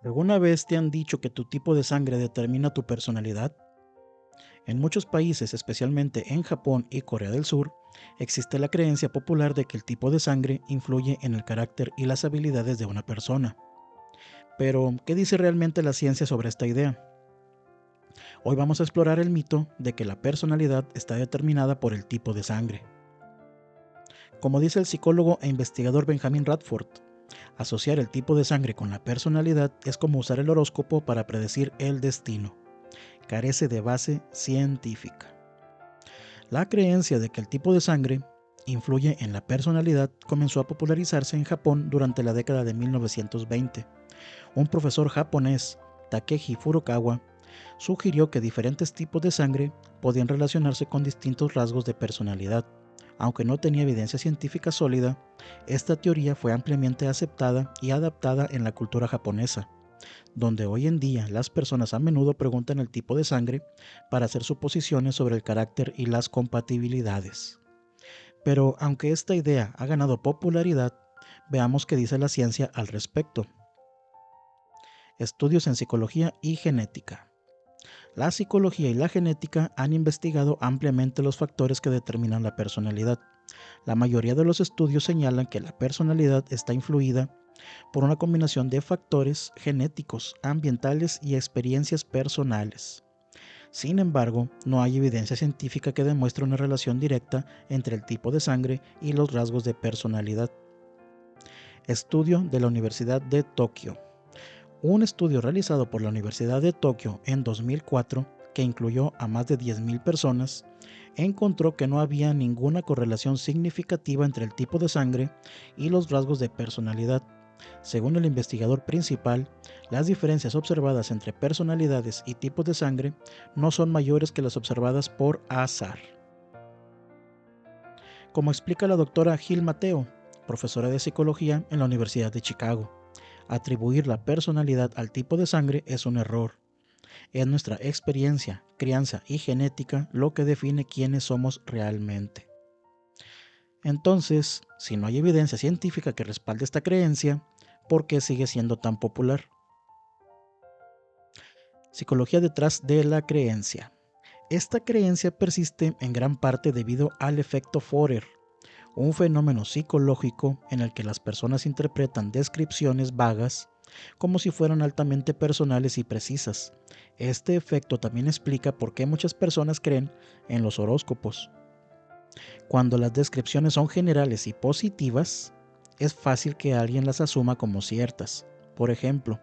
¿Alguna vez te han dicho que tu tipo de sangre determina tu personalidad? En muchos países, especialmente en Japón y Corea del Sur, existe la creencia popular de que el tipo de sangre influye en el carácter y las habilidades de una persona. Pero, ¿qué dice realmente la ciencia sobre esta idea? Hoy vamos a explorar el mito de que la personalidad está determinada por el tipo de sangre. Como dice el psicólogo e investigador Benjamin Radford, asociar el tipo de sangre con la personalidad es como usar el horóscopo para predecir el destino. Carece de base científica. La creencia de que el tipo de sangre influye en la personalidad comenzó a popularizarse en Japón durante la década de 1920. Un profesor japonés, Takeshi Furukawa, sugirió que diferentes tipos de sangre podían relacionarse con distintos rasgos de personalidad. Aunque no tenía evidencia científica sólida, esta teoría fue ampliamente aceptada y adaptada en la cultura japonesa, donde hoy en día las personas a menudo preguntan el tipo de sangre para hacer suposiciones sobre el carácter y las compatibilidades. Pero aunque esta idea ha ganado popularidad, veamos qué dice la ciencia al respecto. Estudios en psicología y genética. La psicología y la genética han investigado ampliamente los factores que determinan la personalidad. La mayoría de los estudios señalan que la personalidad está influida por una combinación de factores genéticos, ambientales y experiencias personales. Sin embargo, no hay evidencia científica que demuestre una relación directa entre el tipo de sangre y los rasgos de personalidad. Estudio de la Universidad de Tokio. Un estudio realizado por la Universidad de Tokio en 2004, que incluyó a más de 10.000 personas, encontró que no había ninguna correlación significativa entre el tipo de sangre y los rasgos de personalidad. Según el investigador principal, las diferencias observadas entre personalidades y tipos de sangre no son mayores que las observadas por azar. Como explica la doctora Gil Mateo, profesora de psicología en la Universidad de Chicago, atribuir la personalidad al tipo de sangre es un error. Es nuestra experiencia, crianza y genética lo que define quiénes somos realmente. Entonces, si no hay evidencia científica que respalde esta creencia, ¿por qué sigue siendo tan popular? Psicología detrás de la creencia. Esta creencia persiste en gran parte debido al efecto Forer, un fenómeno psicológico en el que las personas interpretan descripciones vagas como si fueran altamente personales y precisas. Este efecto también explica por qué muchas personas creen en los horóscopos. Cuando las descripciones son generales y positivas, es fácil que alguien las asuma como ciertas. Por ejemplo,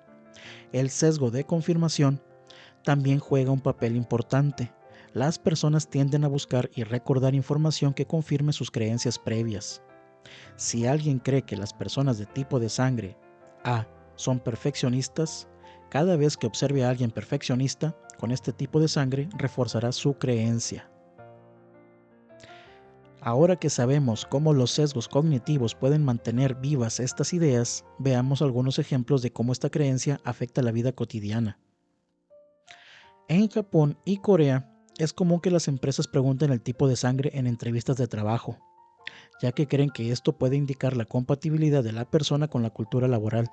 el sesgo de confirmación también juega un papel importante. Las personas tienden a buscar y recordar información que confirme sus creencias previas. Si alguien cree que las personas de tipo de sangre A son perfeccionistas, cada vez que observe a alguien perfeccionista con este tipo de sangre reforzará su creencia. Ahora que sabemos cómo los sesgos cognitivos pueden mantener vivas estas ideas, veamos algunos ejemplos de cómo esta creencia afecta la vida cotidiana. En Japón y Corea es común que las empresas pregunten el tipo de sangre en entrevistas de trabajo, ya que creen que esto puede indicar la compatibilidad de la persona con la cultura laboral.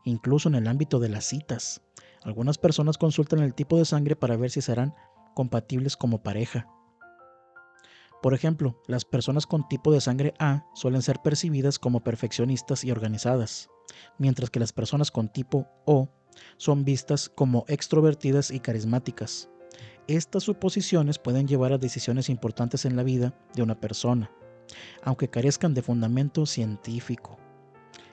Incluso en el ámbito de las citas, algunas personas consultan el tipo de sangre para ver si serán compatibles como pareja. Por ejemplo, las personas con tipo de sangre A suelen ser percibidas como perfeccionistas y organizadas, mientras que las personas con tipo O son vistas como extrovertidas y carismáticas. Estas suposiciones pueden llevar a decisiones importantes en la vida de una persona, aunque carezcan de fundamento científico.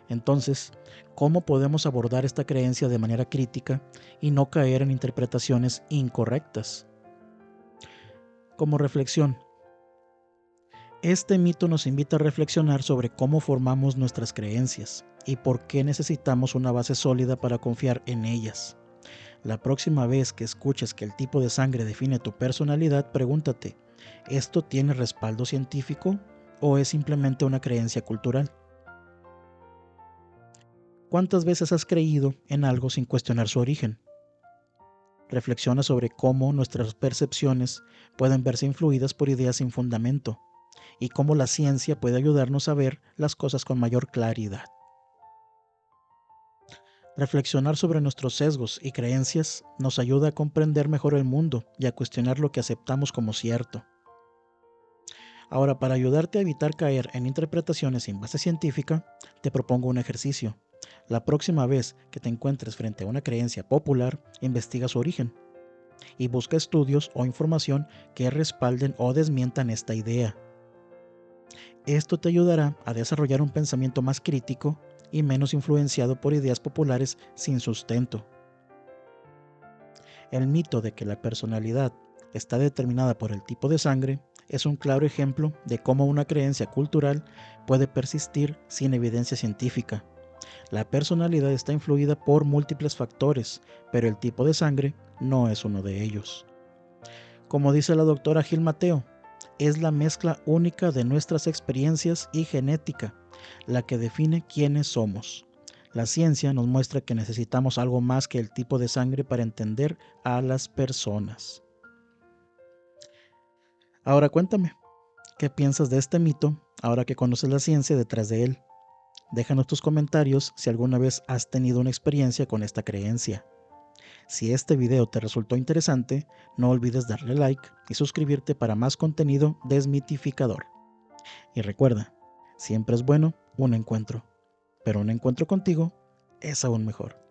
Entonces, ¿cómo podemos abordar esta creencia de manera crítica y no caer en interpretaciones incorrectas? Como reflexión, este mito nos invita a reflexionar sobre cómo formamos nuestras creencias y por qué necesitamos una base sólida para confiar en ellas. La próxima vez que escuches que el tipo de sangre define tu personalidad, pregúntate, ¿esto tiene respaldo científico o es simplemente una creencia cultural? ¿Cuántas veces has creído en algo sin cuestionar su origen? Reflexiona sobre cómo nuestras percepciones pueden verse influidas por ideas sin fundamento y cómo la ciencia puede ayudarnos a ver las cosas con mayor claridad. Reflexionar sobre nuestros sesgos y creencias nos ayuda a comprender mejor el mundo y a cuestionar lo que aceptamos como cierto. Ahora, para ayudarte a evitar caer en interpretaciones sin base científica, te propongo un ejercicio. La próxima vez que te encuentres frente a una creencia popular, investiga su origen y busca estudios o información que respalden o desmientan esta idea. Esto te ayudará a desarrollar un pensamiento más crítico y menos influenciado por ideas populares sin sustento. El mito de que la personalidad está determinada por el tipo de sangre es un claro ejemplo de cómo una creencia cultural puede persistir sin evidencia científica. La personalidad está influida por múltiples factores, pero el tipo de sangre no es uno de ellos. Como dice la doctora Gil Mateo, es la mezcla única de nuestras experiencias y genética la que define quiénes somos. La ciencia nos muestra que necesitamos algo más que el tipo de sangre para entender a las personas. Ahora cuéntame, ¿qué piensas de este mito ahora que conoces la ciencia detrás de él? Déjanos tus comentarios si alguna vez has tenido una experiencia con esta creencia. Si este video te resultó interesante, no olvides darle like y suscribirte para más contenido desmitificador. Y recuerda, siempre es bueno un encuentro, pero un encuentro contigo es aún mejor.